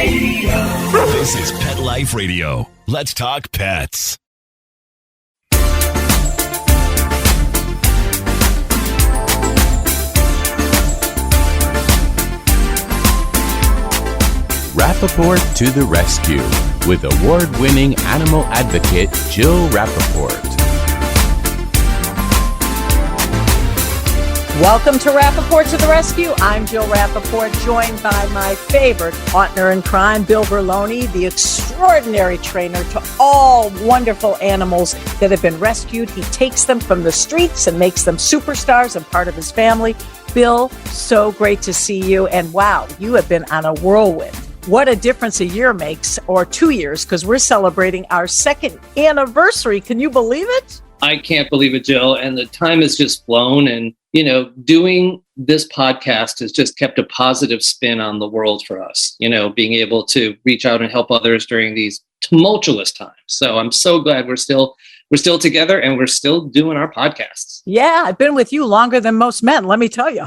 This is Pet Life Radio. Let's talk pets. Rappaport to the rescue with award-winning animal advocate Jill Rappaport. Welcome to Rappaport to the Rescue. I'm Jill Rappaport, joined by my favorite partner in crime, Bill Berloni, the extraordinary trainer to all wonderful animals that have been rescued. He takes them from the streets and makes them superstars and part of his family. Bill, so great to see you. And wow, you have been on a whirlwind. What a difference a year makes, or 2 years, because we're celebrating our second anniversary. Can you believe it? I can't believe it, Jill. And the time has just flown. And, doing this podcast has just kept a positive spin on the world for us, being able to reach out and help others during these tumultuous times. So I'm so glad we're still together and we're still doing our podcasts. Yeah, I've been with you longer than most men, let me tell you.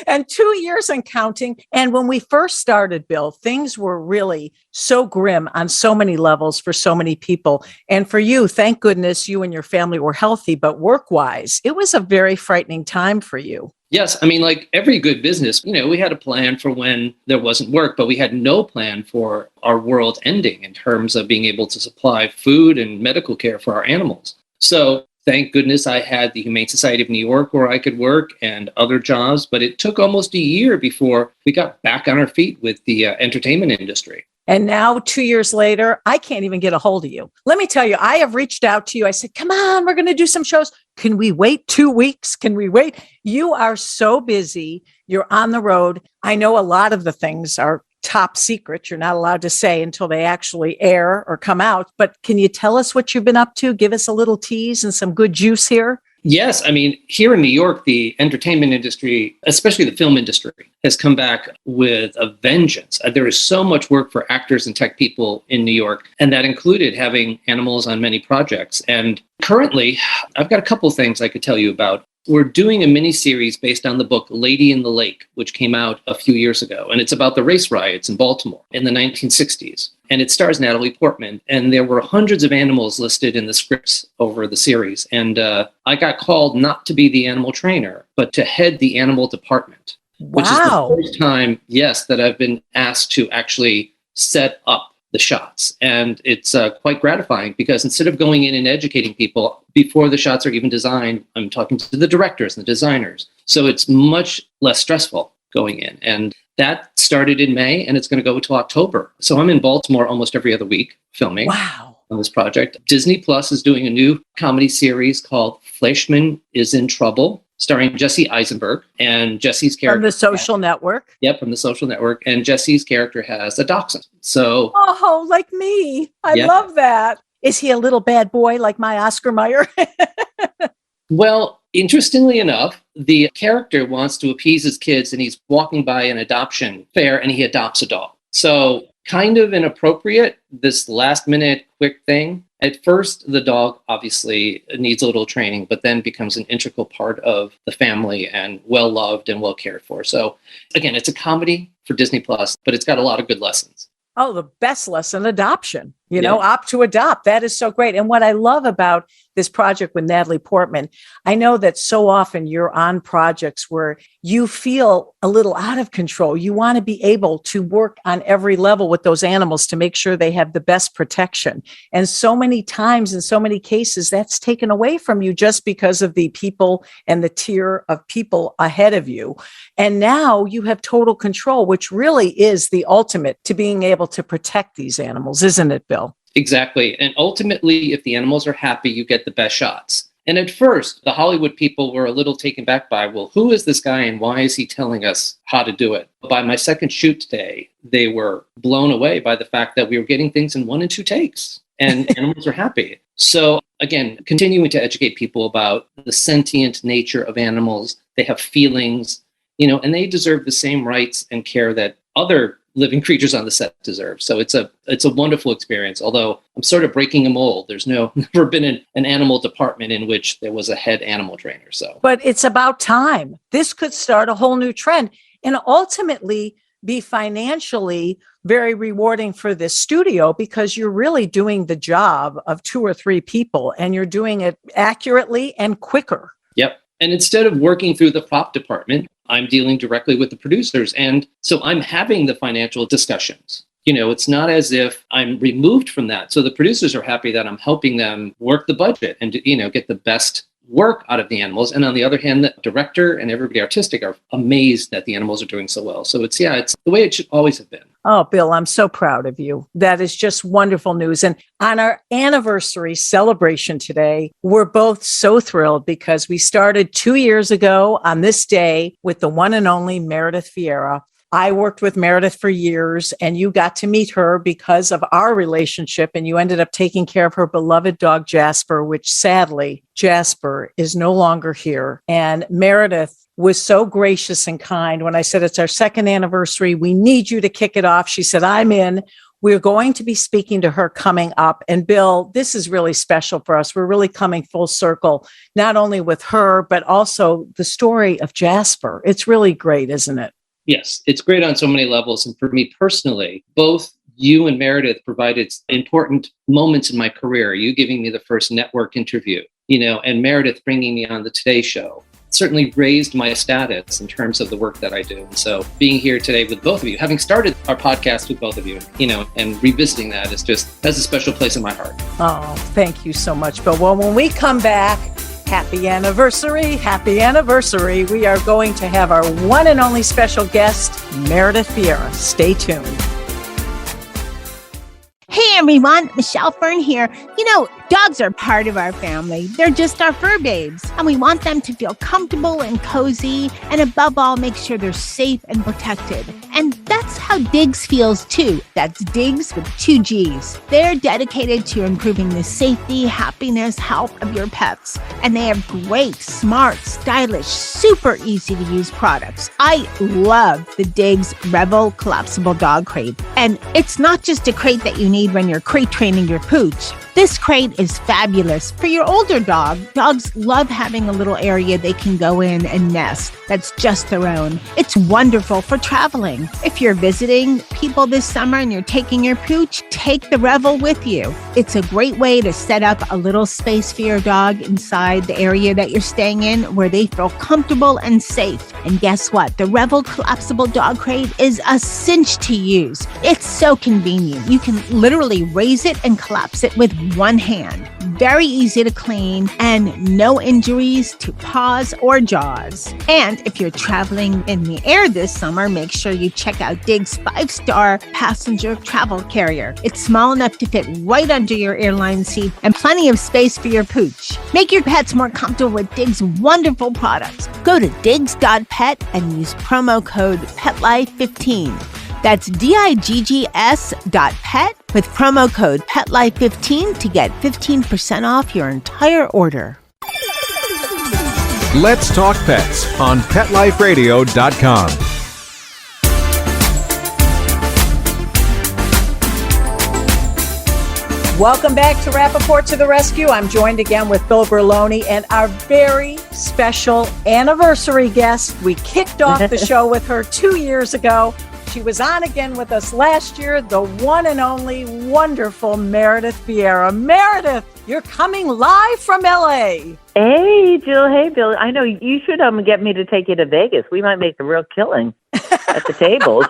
And 2 years and counting. And when we first started, Bill, things were really so grim on so many levels for so many people. And for you, thank goodness you and your family were healthy, but work-wise, it was a very frightening time for you. Yes. I mean, like every good business, we had a plan for when there wasn't work, but we had no plan for our world ending in terms of being able to supply food and medical care for our animals. So thank goodness I had the Humane Society of New York where I could work and other jobs, but it took almost a year before we got back on our feet with the entertainment industry. And now 2 years later, I can't even get a hold of you. Let me tell you, I have reached out to you. I said, come on, we're going to do some shows. Can we wait 2 weeks? Can we wait? You are so busy. You're on the road. I know a lot of the things are top secret. You're not allowed to say until they actually air or come out. But can you tell us what you've been up to? Give us a little tease and some good juice here. Yes. I mean, here in New York, the entertainment industry, especially the film industry, has come back with a vengeance. There is so much work for actors and tech people in New York, and that included having animals on many projects. And currently, I've got a couple things I could tell you about. We're doing a mini-series based on the book Lady in the Lake, which came out a few years ago. And it's about the race riots in Baltimore in the 1960s. And it stars Natalie Portman. And there were hundreds of animals listed in the scripts over the series. And I got called not to be the animal trainer, but to head the animal department. Wow. Which is the first time, yes, that I've been asked to actually set up the shots. And it's quite gratifying because instead of going in and educating people before the shots are even designed, I'm talking to the directors and the designers. So it's much less stressful going in. And that started in May and it's going to go till October. So I'm in Baltimore almost every other week filming. Wow. On this project. Disney Plus is doing a new comedy series called Fleischman is in Trouble, starring Jesse Eisenberg, and Jesse's character. From the Social Network. Yep, from the Social Network. And Jesse's character has a dachshund. So. Oh, like me. I love that. Is he a little bad boy like my Oscar Mayer? Well, interestingly enough, the character wants to appease his kids and he's walking by an adoption fair and he adopts a dog. So kind of inappropriate, this last minute quick thing. At first, the dog obviously needs a little training, but then becomes an integral part of the family and well loved and well cared for. So again, it's a comedy for Disney Plus, but it's got a lot of good lessons. Oh, the best lesson, adoption, opt to adopt. That is so great. And what I love about this project with Natalie Portman, I know that so often you're on projects where you feel a little out of control. You want to be able to work on every level with those animals to make sure they have the best protection. And so many times in so many cases, that's taken away from you just because of the people and the tier of people ahead of you. And now you have total control, which really is the ultimate to being able to protect these animals, isn't it, Bill? Exactly. And ultimately, if the animals are happy, you get the best shots. And at first, the Hollywood people were a little taken back by, well, who is this guy and why is he telling us how to do it? By my second shoot today, they were blown away by the fact that we were getting things in 1 and 2 takes and animals are happy. So again, continuing to educate people about the sentient nature of animals. They have feelings, and they deserve the same rights and care that other living creatures on the set deserve. So it's a wonderful experience, although I'm sort of breaking a mold. There's never been an animal department in which there was a head animal trainer. But it's about time. This could start a whole new trend. And ultimately, be financially very rewarding for this studio because you're really doing the job of 2 or 3 people and you're doing it accurately and quicker. Yep. And instead of working through the prop department, I'm dealing directly with the producers. And so I'm having the financial discussions. It's not as if I'm removed from that. So the producers are happy that I'm helping them work the budget and, get the best work out of the animals. And on the other hand, the director and everybody artistic are amazed that the animals are doing so well. So it's the way it should always have been. Oh, Bill, I'm so proud of you. That is just wonderful news. And on our anniversary celebration today, we're both so thrilled because we started 2 years ago on this day with the one and only Meredith Vieira. I worked with Meredith for years, and you got to meet her because of our relationship, and you ended up taking care of her beloved dog, Jasper, which sadly, Jasper is no longer here. And Meredith was so gracious and kind. When I said, it's our second anniversary, we need you to kick it off. She said, I'm in. We're going to be speaking to her coming up. And Bill, this is really special for us. We're really coming full circle, not only with her, but also the story of Jasper. It's really great, isn't it? Yes, it's great on so many levels. And for me personally, both you and Meredith provided important moments in my career. You giving me the first network interview, and Meredith bringing me on the Today Show certainly raised my status in terms of the work that I do. And so being here today with both of you, having started our podcast with both of you, and revisiting that has a special place in my heart. Oh, thank you so much, Bill. Well, when we come back, happy anniversary. We are going to have our one and only special guest, Meredith Vieira. Stay tuned. Hey everyone, Michelle Fern here. Dogs are part of our family. They're just our fur babes. And we want them to feel comfortable and cozy. And above all, make sure they're safe and protected. And that's how Diggs feels too. That's Diggs with 2 G's. They're dedicated to improving the safety, happiness, health of your pets. And they have great, smart, stylish, super easy to use products. I love the Diggs Revel collapsible dog crate. And it's not just a crate that you need when you're crate training your pooch. This crate is fabulous. For your older dog, dogs love having a little area they can go in and nest that's just their own. It's wonderful for traveling. If you're visiting people this summer and you're taking your pooch, take the Revel with you. It's a great way to set up a little space for your dog inside the area that you're staying in where they feel comfortable and safe. And guess what? The Revel collapsible dog crate is a cinch to use. It's so convenient. You can literally raise it and collapse it with one hand. Very easy to clean and no injuries to paws or jaws. And if you're traveling in the air this summer, make sure you check out Diggs 5-star passenger travel carrier. It's small enough to fit right under your airline seat and plenty of space for your pooch. Make your pets more comfortable with Diggs' wonderful products. Go to diggs.pet and use promo code PETLIFE15. That's diggs.pet with promo code PETLIFE15 to get 15% off your entire order. Let's Talk Pets on PetLifeRadio.com. Welcome back to Rappaport to the Rescue. I'm joined again with Bill Berloni and our very special anniversary guest. We kicked off the show with her 2 years ago. She was on again with us last year, the one and only wonderful Meredith Vieira. Meredith, you're coming live from LA. Hey, Jill. Hey, Bill. I know you should get me to take you to Vegas. We might make a real killing at the tables.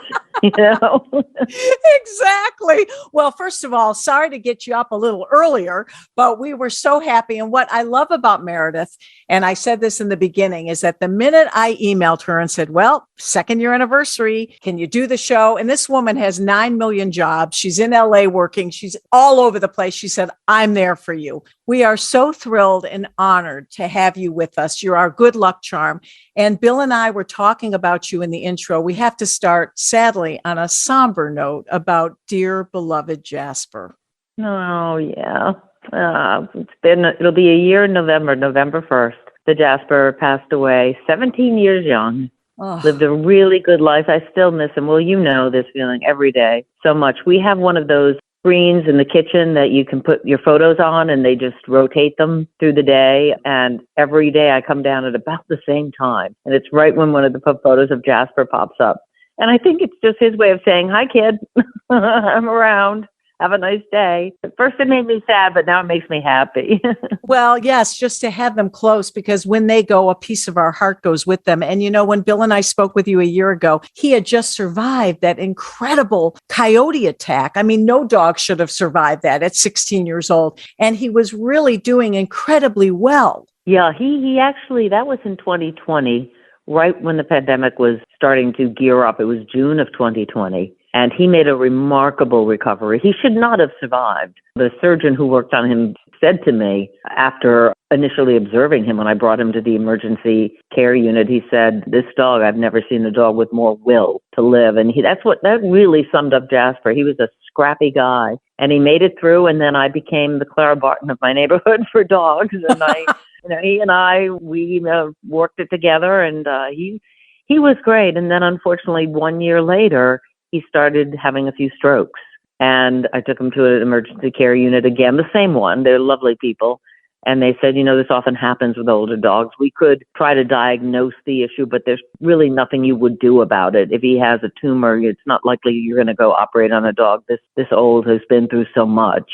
Exactly. Well, first of all, sorry to get you up a little earlier, but we were so happy. And what I love about Meredith, and I said this in the beginning, is that the minute I emailed her and said, well, 2nd year anniversary, can you do the show? And this woman has 9 million jobs. She's in LA working. She's all over the place. She said, I'm there for you. We are so thrilled and honored to have you with us. You're our good luck charm. And Bill and I were talking about you in the intro. We have to start, sadly, on a somber note about dear beloved Jasper. Oh, yeah. It'll be a year in November 1st. The Jasper passed away, 17 years young. Oh. Lived a really good life. I still miss him. Well, you know this feeling every day so much. We have one of those screens in the kitchen that you can put your photos on and they just rotate them through the day. And every day I come down at about the same time. And it's right when one of the photos of Jasper pops up. And I think it's just his way of saying, hi, kid, I'm around. Have a nice day. At first it made me sad, but now it makes me happy. Well, yes, just to have them close, because when they go, a piece of our heart goes with them. And, when Bill and I spoke with you a year ago, he had just survived that incredible coyote attack. I mean, no dog should have survived that at 16 years old. And he was really doing incredibly well. Yeah, he actually, that was in 2020, right when the pandemic was starting to gear up. It was June of 2020. And he made a remarkable recovery. He should not have survived. The surgeon who worked on him said to me, after initially observing him when I brought him to the emergency care unit, he said, this dog, I've never seen a dog with more will to live. And that really summed up Jasper. He was a scrappy guy, and he made it through. And then I became the Clara Barton of my neighborhood for dogs. And he and I, we worked it together, and he was great. And then unfortunately, 1 year later, he started having a few strokes, and I took him to an emergency care unit again, the same one. They're lovely people. And they said, this often happens with older dogs. We could try to diagnose the issue, but there's really nothing you would do about it. If he has a tumor, it's not likely you're going to go operate on a dog this old, who's been through so much.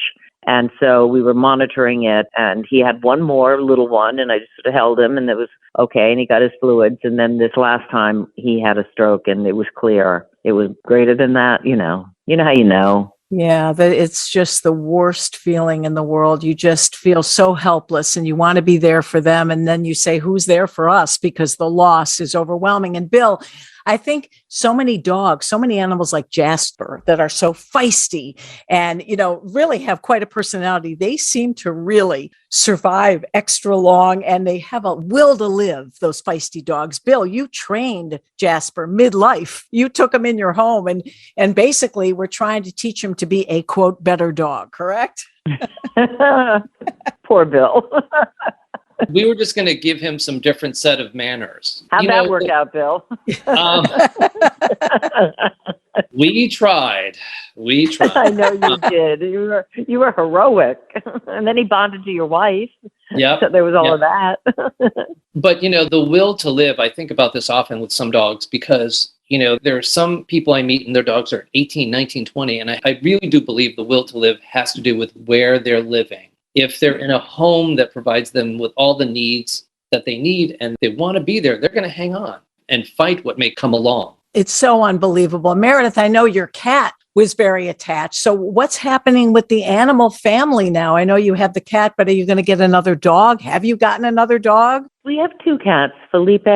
And so we were monitoring it, and he had one more little one, and I just sort of held him, and it was okay, and he got his fluids. And then this last time he had a stroke, and it was clear. It was greater than that, You know how you know. Yeah, it's just the worst feeling in the world. You just feel so helpless, and you want to be there for them. And then you say, who's there for us? Because the loss is overwhelming. And Bill, I think so many dogs, so many animals like Jasper that are so feisty and, really have quite a personality. They seem to really survive extra long, and they have a will to live, those feisty dogs. Bill, you trained Jasper midlife. You took him in your home and basically were trying to teach him to be a, quote, better dog, correct? Poor Bill. We were just going to give him some different set of manners. How'd that work out, Bill? We tried. I know you did. You were heroic. And then he bonded to your wife. Yeah. So there was all of that. But, the will to live, I think about this often with some dogs because, there are some people I meet and their dogs are 18, 19, 20. And I really do believe the will to live has to do with where they're living. If they're in a home that provides them with all the needs that they need and they want to be there, they're going to hang on and fight what may come along. It's so unbelievable. Meredith, I know your cat was very attached. So what's happening with the animal family now? I know you have the cat, but are you going to get another dog? Have you gotten another dog? We have two cats, Felipe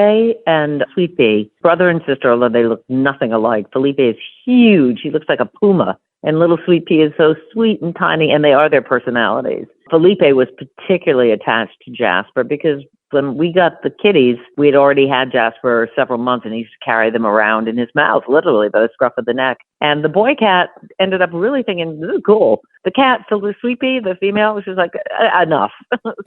and Sweet Pea, brother and sister, although they look nothing alike. Felipe is huge. He looks like a puma. And little Sweet Pea is so sweet and tiny, and they are their personalities. Felipe was particularly attached to Jasper because when we got the kitties, we had already had Jasper several months, and he used to carry them around in his mouth, literally by the scruff of the neck. And the boy cat ended up really thinking, this is cool. The cat, Sweet Pea, the female, was just like, enough.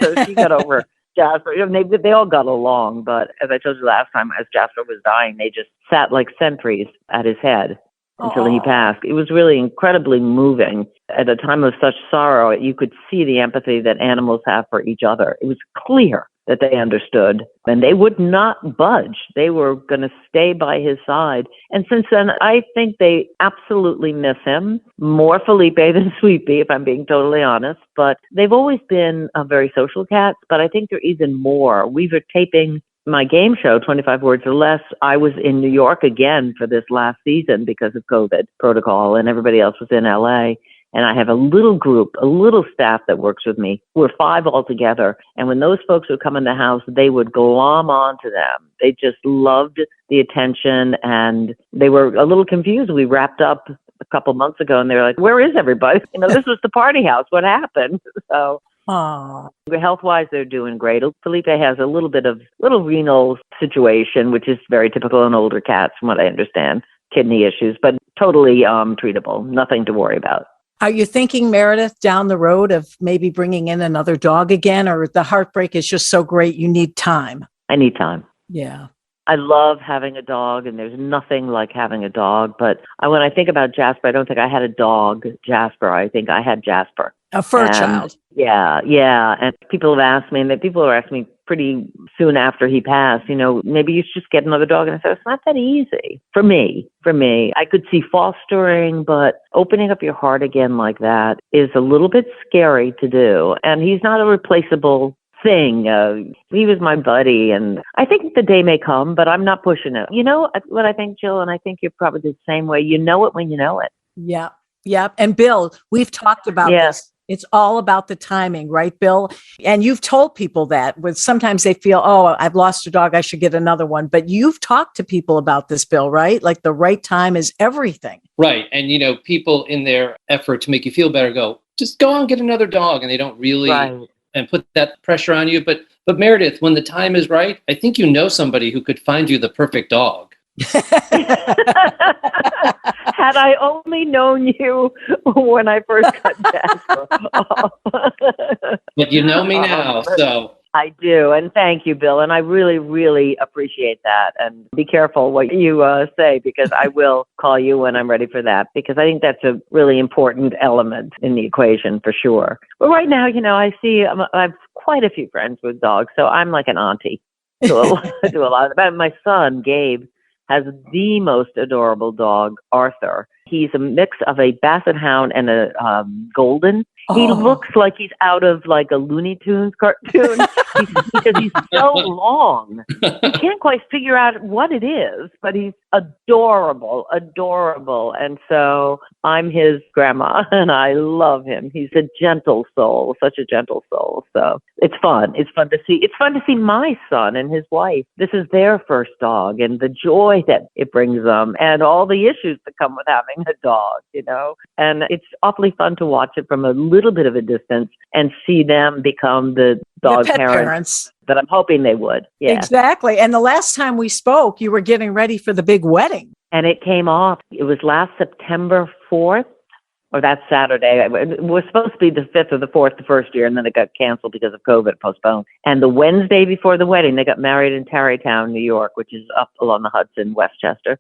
So she got over Jasper. They all got along, but as I told you last time, as Jasper was dying, they just sat like sentries at his head until he passed. It was really incredibly moving. At a time of such sorrow, you could see the empathy that animals have for each other. It was clear that they understood, and they would not budge. They were going to stay by his side. And since then, I think they absolutely miss him, more Felipe than Sweet Pea, if I'm being totally honest. But they've always been very social cats, but I think they're even more. We were taping my game show, 25 Words or Less. I was in New York again for this last season because of COVID protocol, and everybody else was in LA. And I have a little group, a little staff that works with me. We're 5 altogether. And when those folks would come in the house, they would glom onto them. They just loved the attention, and they were a little confused. We wrapped up a couple months ago, and they were like, where is everybody? This was the party house. What happened? So health-wise, they're doing great. Felipe has a little renal situation, which is very typical in older cats, from what I understand, kidney issues, but totally treatable. Nothing to worry about. Are you thinking, Meredith, down the road of maybe bringing in another dog again, or the heartbreak is just so great you need time? I need time. Yeah. I love having a dog, and there's nothing like having a dog. But when I think about Jasper, I don't think I had a dog, Jasper. I think I had Jasper. A fur child. Yeah. And people have asked me, and people are asking me pretty soon after he passed, maybe you should just get another dog. And I said, it's not that easy for me. I could see fostering, but opening up your heart again like that is a little bit scary to do. And he's not a replaceable thing. He was my buddy, and I think the day may come, but I'm not pushing it. You know what I think, Jill, and I think you're probably the same way. You know it when you know it. Yeah. Yeah. And Bill, we've talked about this. It's all about the timing, right, Bill? And you've told people that with sometimes they feel, oh, I've lost a dog, I should get another one. But you've talked to people about this, Bill, right? Like the right time is everything. Right. And, people in their effort to make you feel better go, just go out and get another dog. And they don't really and put that pressure on you. But Meredith, when the time is right, I think you know somebody who could find you the perfect dog. Had I only known you when I first got Jasper. But you know me now, so. I do, and thank you, Bill, and I really, really appreciate that. And be careful what you say, because I will call you when I'm ready for that, because I think that's a really important element in the equation for sure. But right now, I have quite a few friends with dogs, so I'm like an auntie. I do a lot of that. My son, Gabe, has the most adorable dog, Arthur. He's a mix of a Basset Hound and a Golden. He looks like he's out of like a Looney Tunes cartoon because he's so long. You can't quite figure out what it is, but he's adorable. And so I'm his grandma, and I love him. He's a gentle soul, such a gentle soul. So it's fun. It's fun to see. It's fun to see my son and his wife. This is their first dog, and the joy that it brings them, and all the issues that come with having a dog, And it's awfully fun to watch it from a little bit of a distance and see them become the dog parents that I'm hoping they would. Yeah. Exactly. And the last time we spoke, you were getting ready for the big wedding. And it came off. It was last September 4th, or that Saturday. It was supposed to be the 5th or the 4th the first year, and then it got canceled because of COVID, postponed. And the Wednesday before the wedding, they got married in Tarrytown, New York, which is up along the Hudson, Westchester.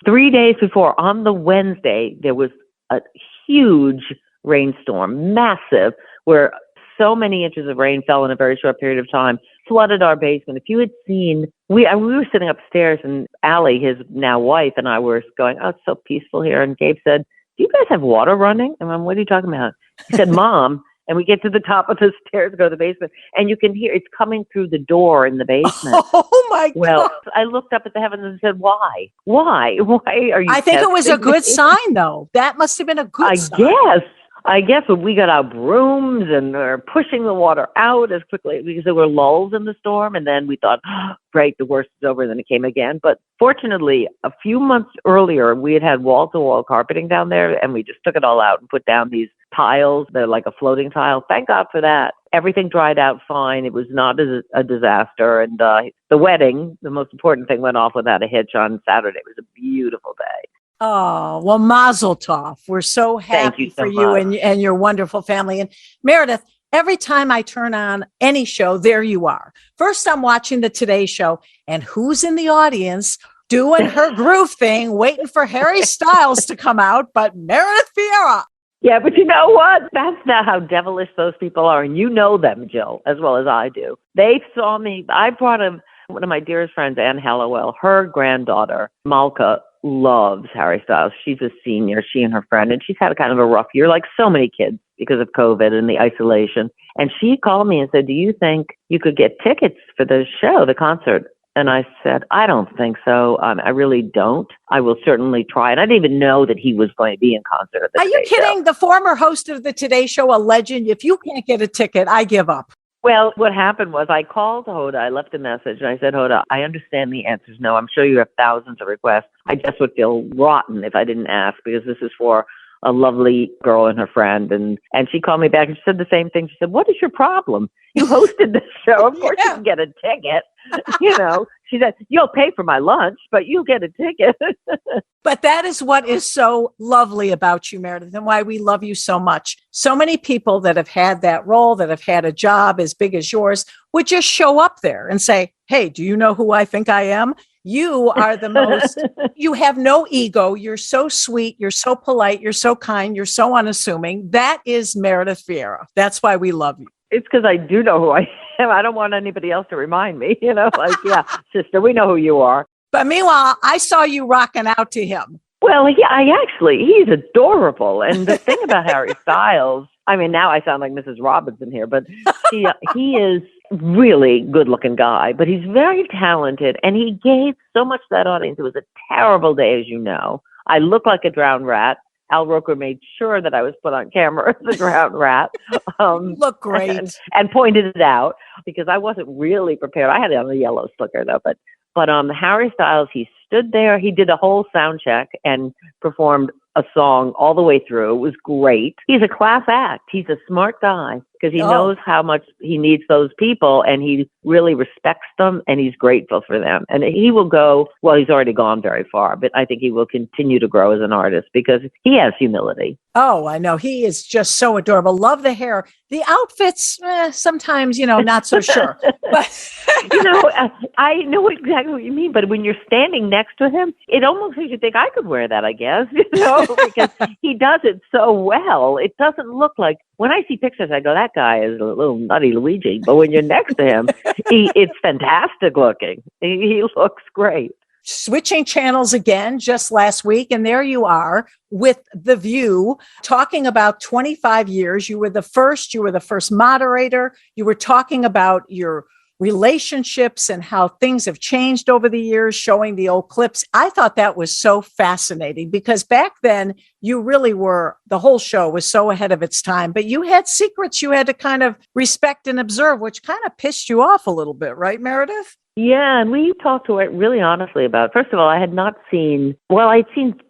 3 days before, on the Wednesday, there was a huge rainstorm, massive, where so many inches of rain fell in a very short period of time, flooded our basement. If you had seen, we were sitting upstairs, and Allie, his now wife, and I were going, oh, it's so peaceful here. And Gabe said, do you guys have water running? And I'm, what are you talking about? He said, Mom. And we get to the top of the stairs, go to the basement, and you can hear it's coming through the door in the basement. Oh my God. Well, I looked up at the heavens and said, why? Why are you I think it was a good sign, though. That must have been a good sign. I guess when we got our brooms and were pushing the water out as quickly, because there were lulls in the storm, and then we thought, oh, great, the worst is over, and then it came again. But fortunately, a few months earlier, we had wall-to-wall carpeting down there, and we just took it all out and put down these tiles. They're like a floating tile. Thank God for that. Everything dried out fine. It was not a disaster. And the wedding, the most important thing, went off without a hitch on Saturday. It was a beautiful day. Oh, well, mazel tov. We're so happy for you and your wonderful family. And Meredith, every time I turn on any show, there you are. First, I'm watching the Today Show, and who's in the audience doing her groove thing, waiting for Harry Styles to come out, but Meredith Vieira. Yeah, but you know what? That's not how devilish those people are. And you know them, Jill, as well as I do. They saw me. I brought one of my dearest friends, Anne Hallowell, her granddaughter, Malka, loves Harry Styles. She's a senior, she and her friend, and she's had a kind of a rough year, like so many kids, because of COVID and the isolation. And she called me and said, do you think you could get tickets for the show, the concert? And I said, I don't think so. I really don't. I will certainly try. And I didn't even know that he was going to be in concert at the Today Show. Are you kidding? The former host of the Today Show, a legend. If you can't get a ticket, I give up. Well, what happened was I called Hoda. I left a message, and I said, Hoda, I understand the answer is no. I'm sure you have thousands of requests. I just would feel rotten if I didn't ask, because this is for a lovely girl and her friend. And she called me back and she said the same thing. She said, what is your problem? You hosted this show. Of course you can get a ticket. She said, you'll pay for my lunch, but you'll get a ticket. But that is what is so lovely about you, Meredith, and why we love you so much. So many people that have had that role, that have had a job as big as yours, would just show up there and say, hey, do you know who I think I am? You are the most, you have no ego. You're so sweet. You're so polite. You're so kind. You're so unassuming. That is Meredith Vieira. That's why we love you. It's because I do know who I I don't want anybody else to remind me, like, yeah, sister, we know who you are. But meanwhile, I saw you rocking out to him. Well, yeah, he's adorable. And the thing about Harry Styles, I mean, now I sound like Mrs. Robinson here, but he is really good-looking guy, but he's very talented, and he gave so much to that audience. It was a terrible day, as you know. I looked like a drowned rat. Al Roker made sure that I was put on camera as a drowned rat. Look great. And pointed it out because I wasn't really prepared. I had it on a yellow slicker, though, but Harry Styles, he stood there. He did a whole sound check and performed a song all the way through. It was great. He's a class act. He's a smart guy because he knows how much he needs those people, and he really respects them, and he's grateful for them. And he will go, well, he's already gone very far, but I think he will continue to grow as an artist because he has humility. Oh, I know. He is just so adorable. Love the hair. The outfits, sometimes, not so sure. But I know exactly what you mean. But when you're standing next to him, it almost makes you think I could wear that, I guess, because he does it so well. It doesn't look like, when I see pictures, I go, that guy is a little nutty Luigi. But when you're next to him, it's fantastic looking. He looks great. Switching channels again just last week. And there you are with The View, talking about 25 years. You were the first moderator. You were talking about your relationships and how things have changed over the years, showing the old clips. I thought that was so fascinating because back then you really were, the whole show was so ahead of its time, but you had secrets you had to kind of respect and observe, which kind of pissed you off a little bit, right, Meredith? Yeah, and we talked to it really honestly about, first of all, I'd seen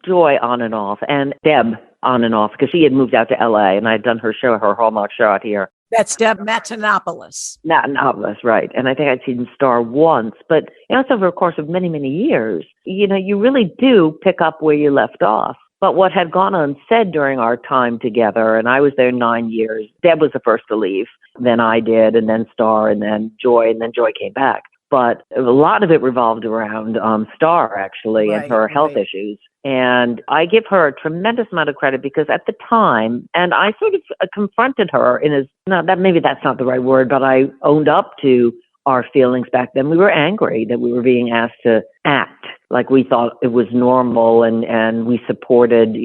Joy on and off, and Deb on and off, because she had moved out to LA, and I'd done her Hallmark show out here. That's Deb Matenopoulos. Matenopoulos, right. And I think I'd seen Star once, but it's over a course of many, many years. You really do pick up where you left off. But what had gone unsaid during our time together, and I was there 9 years, Deb was the first to leave, then I did, and then Star, and then Joy came back. But a lot of it revolved around Star, actually, and her health issues. And I give her a tremendous amount of credit because at the time, and I sort of confronted her maybe that's not the right word, but I owned up to our feelings back then. We were angry that we were being asked to act like we thought it was normal, and we supported,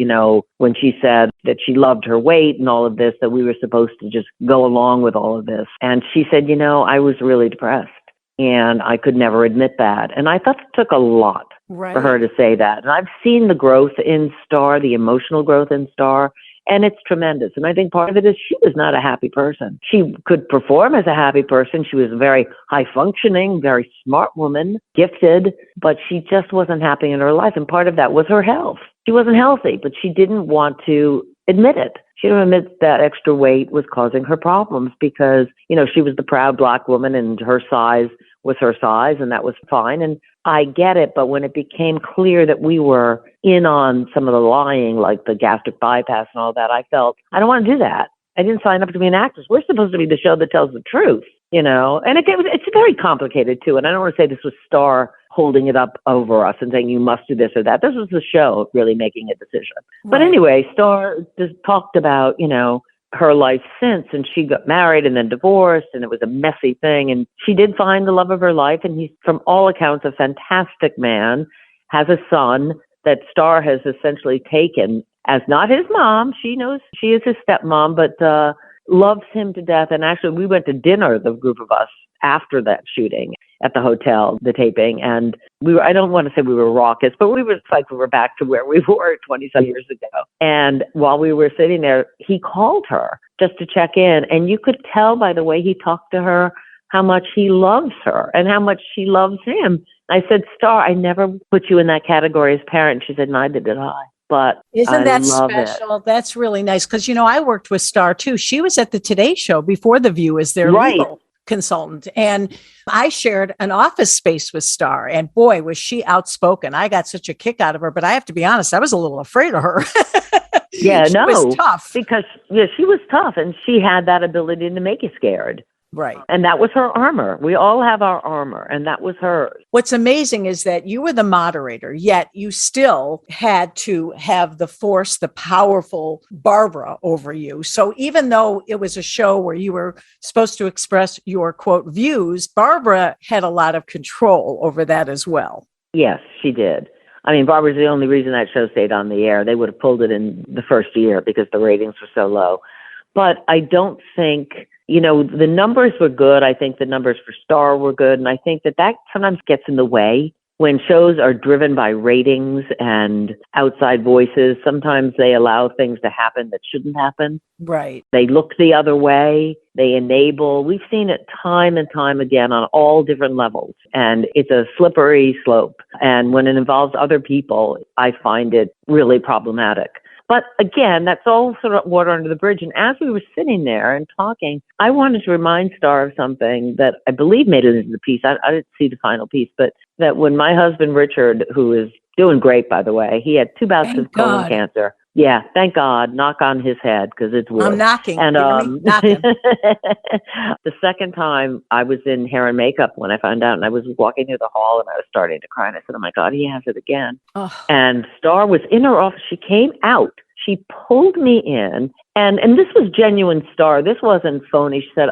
when she said that she loved her weight and all of this, that we were supposed to just go along with all of this. And she said, I was really depressed. And I could never admit that. And I thought it took a lot for her to say that. And I've seen the growth in Star, the emotional growth in Star, and it's tremendous. And I think part of it is she was not a happy person. She could perform as a happy person. She was a very high functioning, very smart woman, gifted, but she just wasn't happy in her life. And part of that was her health. She wasn't healthy, but she didn't want to admit it. She didn't admit that extra weight was causing her problems because, she was the proud Black woman and her size was her size, and that was fine. And I get it, but when it became clear that we were in on some of the lying, like the gastric bypass and all that, I felt, I don't want to do that. I didn't sign up to be an actress. We're supposed to be the show that tells the truth, and it's very complicated too. And I don't want to say this was Star holding it up over us and saying you must do this or that. This was the show really making a decision. Right. But anyway, Star just talked about, her life since, and she got married and then divorced, and it was a messy thing. And she did find the love of her life, and he's, from all accounts, a fantastic man, has a son that Star has essentially taken as not his mom. She knows she is his stepmom, but loves him to death. And actually, we went to dinner, the group of us, after that shooting at the hotel, the taping. And I don't want to say we were raucous, but we were like we were back to where we were 20-some years ago. And while we were sitting there, he called her just to check in. And you could tell by the way he talked to her how much he loves her and how much she loves him. I said, Star, I never put you in that category as parent. She said, neither did I. But isn't that special? That's really nice. Because, I worked with Star too. She was at the Today Show before The View as their legal consultant. And I shared an office space with Star, and boy, was she outspoken. I got such a kick out of her, but I have to be honest, I was a little afraid of her. Yeah, she was tough. Because she was tough, and she had that ability to make you scared. Right. And that was her armor. We all have our armor, and that was hers. What's amazing is that you were the moderator, yet you still had to have the force, the powerful Barbara over you. So even though it was a show where you were supposed to express your quote views, Barbara had a lot of control over that as well. Yes, she did. I mean, Barbara's the only reason that show stayed on the air. They would have pulled it in the first year because the ratings were so low. But I don't think, the numbers were good. I think the numbers for Star were good. And I think that sometimes gets in the way when shows are driven by ratings and outside voices. Sometimes they allow things to happen that shouldn't happen. Right. They look the other way. They enable. We've seen it time and time again on all different levels. And it's a slippery slope. And when it involves other people, I find it really problematic. But again, that's all sort of water under the bridge. And as we were sitting there and talking, I wanted to remind Star of something that I believe made it into the piece. I didn't see the final piece, but that when my husband, Richard, who is doing great, by the way, he had 2 bouts of colon cancer. Yeah, thank God. Knock on his head because it's wood. I'm knocking. And knocking. The second time I was in hair and makeup when I found out, and I was walking through the hall and I was starting to cry. And I said, "Oh my God, he has it again." Oh. And Star was in her office. She came out. She pulled me in, and this was genuine Star. This wasn't phony. She said,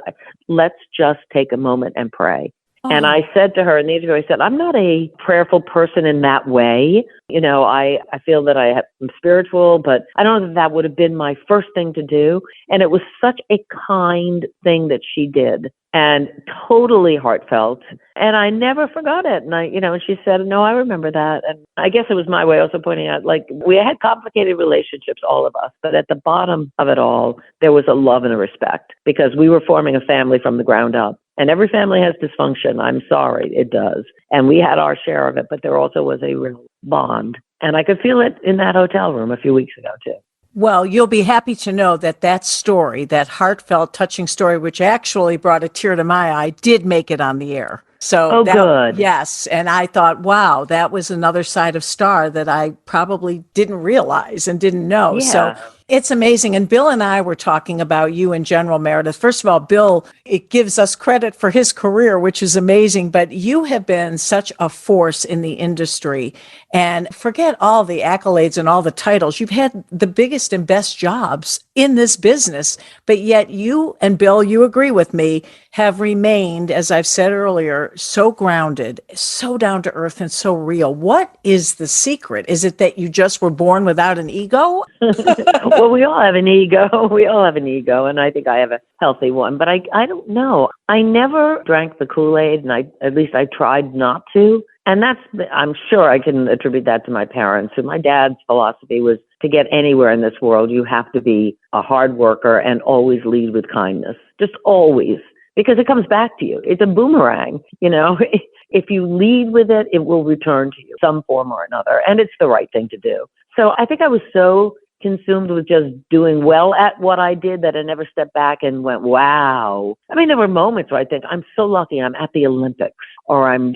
"Let's just take a moment and pray." And I said to her in the interview, I said, "I'm not a prayerful person in that way. I feel that I'm spiritual, but I don't know that that would have been my first thing to do." And it was such a kind thing that she did and totally heartfelt. And I never forgot it. And and she said, "No, I remember that." And I guess it was my way also pointing out, like, we had complicated relationships, all of us, but at the bottom of it all, there was a love and a respect because we were forming a family from the ground up. And every family has dysfunction. I'm sorry, it does. And we had our share of it, but there also was a real bond. And I could feel it in that hotel room a few weeks ago, too. Well, you'll be happy to know that story, that heartfelt, touching story, which actually brought a tear to my eye, did make it on the air. So good. Yes. And I thought, wow, that was another side of Star that I probably didn't realize and didn't know. Yeah. So it's amazing. And Bill and I were talking about you in general, Meredith. First of all, Bill, it gives us credit for his career, which is amazing. But you have been such a force in the industry. And forget all the accolades and all the titles. You've had the biggest and best jobs in this business. But yet you and Bill, you agree with me, have remained, as I've said earlier, so grounded, so down to earth, and so real. What is the secret? Is it that you just were born without an ego? Well, we all have an ego. We all have an ego, and I think I have a healthy one. But I don't know. I never drank the Kool-Aid, and at least I tried not to. And I'm sure I can attribute that to my parents. And my dad's philosophy was to get anywhere in this world, you have to be a hard worker and always lead with kindness. Just always. Because it comes back to you. It's a boomerang, If you lead with it, it will return to you, some form or another. And it's the right thing to do. So I think I was so consumed with just doing well at what I did that I never stepped back and went, wow. I mean, there were moments where I think I'm so lucky I'm at the Olympics, or I'm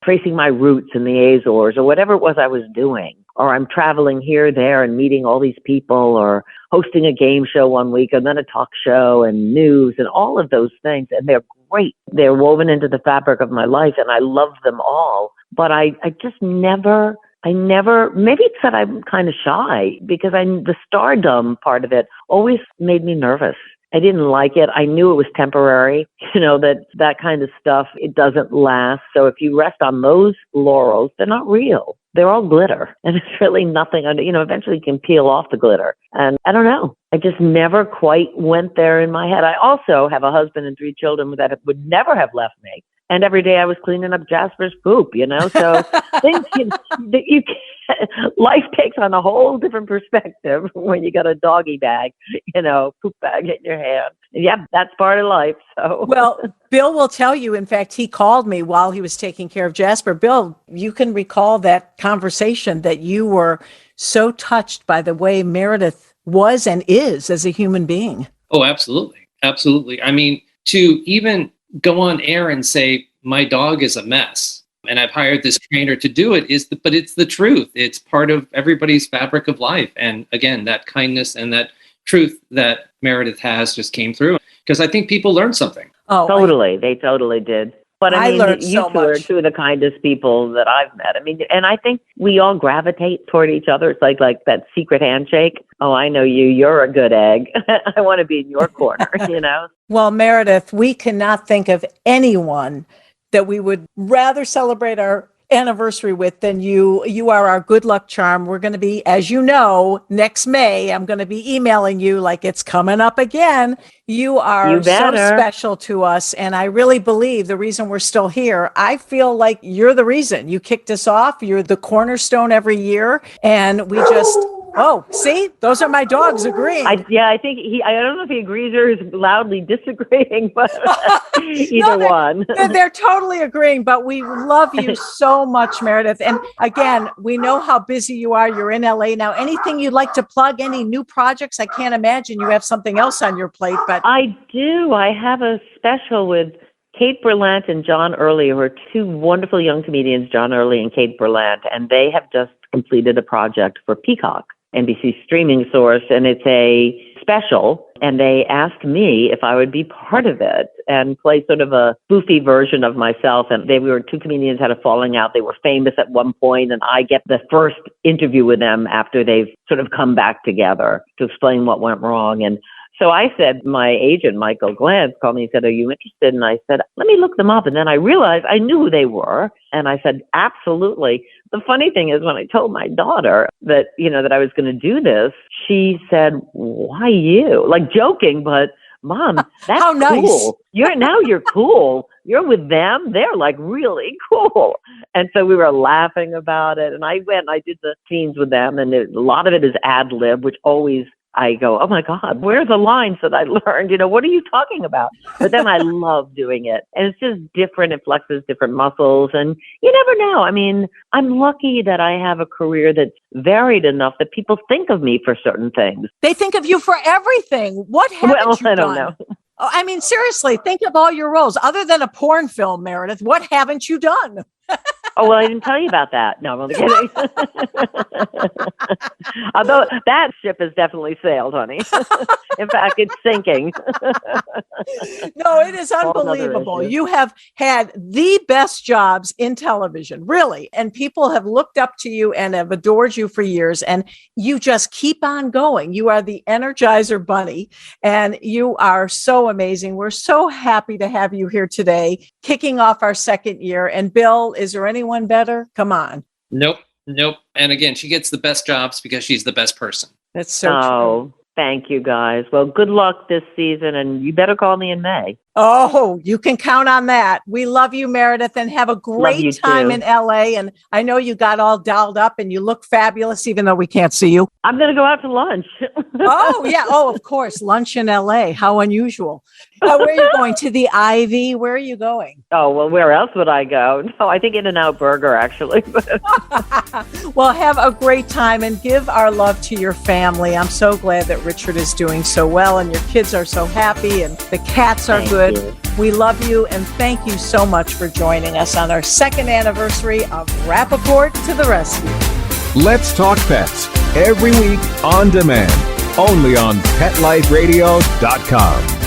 tracing my roots in the Azores, or whatever it was I was doing, or I'm traveling here, there, and meeting all these people, or hosting a game show one week and then a talk show and news and all of those things. And they're great. They're woven into the fabric of my life, and I love them all. But I just never, maybe it's that I'm kind of shy because the stardom part of it always made me nervous. I didn't like it. I knew it was temporary, that kind of stuff, it doesn't last. So if you rest on those laurels, they're not real. They're all glitter. And it's really nothing under, eventually you can peel off the glitter. And I don't know. I just never quite went there in my head. I also have a husband and 3 children that would never have left me. And every day I was cleaning up Jasper's poop, So things life takes on a whole different perspective when you got a doggy bag, poop bag in your hand. Yeah, that's part of life. So well, Bill will tell you, in fact, he called me while he was taking care of Jasper. Bill, you can recall that conversation that you were so touched by the way Meredith was and is as a human being. Oh, absolutely. Absolutely. I mean, to even go on air and say, my dog is a mess, and I've hired this trainer to do it, but it's the truth. It's part of everybody's fabric of life. And again, that kindness and that truth that Meredith has just came through, because I think people learn something. Oh, Totally. They totally did. But I mean, learned you so two are much. two of the kindest people that I've met. I mean, and I think we all gravitate toward each other. It's like that secret handshake. Oh, I know you. You're a good egg. I want to be in your corner, you know? Well, Meredith, we cannot think of anyone that we would rather celebrate our anniversary with than you. You are our good luck charm. We're going to be, as you know, next May, I'm going to be emailing you like it's coming up again. You are so special to us. And I really believe the reason we're still here, I feel like you're the reason. You kicked us off. You're the cornerstone every year. And we just... Oh, see, those are my dogs agreeing. I think I don't know if he agrees or is loudly disagreeing, but either one. They're totally agreeing, but we love you so much, Meredith. And again, we know how busy you are. You're in LA now. Anything you'd like to plug? Any new projects? I can't imagine you have something else on your plate, but I do. I have a special with Kate Berlant and John Early, who are two wonderful young comedians, John Early and Kate Berlant, and they have just completed a project for Peacock, NBC streaming source, and it's a special, and they asked me if I would be part of it and play sort of a goofy version of myself. And we were two comedians had a falling out. They were famous at one point, and I get the first interview with them after they've sort of come back together to explain what went wrong. And so I said, my agent, Michael Glantz, called me and said, are you interested? And I said, let me look them up. And then I realized I knew who they were. And I said, absolutely. The funny thing is when I told my daughter that, that I was going to do this, she said, why you? Like joking, but Mom, that's how nice. Cool. You're cool. You're with them. They're like really cool. And so we were laughing about it. And I went and I did the scenes with them. And a lot of it is ad lib, which always I go, oh my God, where are the lines that I learned? What are you talking about? But then I love doing it. And it's just different. It flexes different muscles. And you never know. I mean, I'm lucky that I have a career that's varied enough that people think of me for certain things. They think of you for everything. What haven't you done? I don't know. I mean, seriously, think of all your roles. Other than a porn film, Meredith, what haven't you done? Oh, well, I didn't tell you about that. No, I'm only kidding. Although that ship has definitely sailed, honey. In fact, it's sinking. No, it is unbelievable. You have had the best jobs in television, really. And people have looked up to you and have adored you for years. And you just keep on going. You are the Energizer Bunny. And you are so amazing. We're so happy to have you here today, kicking off our second year. And Bill, is there anyone better? Come on. Nope. And again, she gets the best jobs because she's the best person. That's so true. Thank you, guys. Well, good luck this season, and you better call me in May. Oh, you can count on that. We love you, Meredith, and have a great time in LA. And I know you got all dolled up and you look fabulous, even though we can't see you. I'm going to go out to lunch. Oh, yeah. Oh, of course. Lunch in LA. How unusual. Where are you going? To the Ivy? Where are you going? Oh, well, where else would I go? No, I think In-N-Out Burger, actually. Well, have a great time and give our love to your family. I'm so glad that Richard is doing so well and your kids are so happy and the cats are good. We love you and thank you so much for joining us on our second anniversary of Rappaport to the Rescue. Let's Talk Pets, every week on demand, only on PetLifeRadio.com.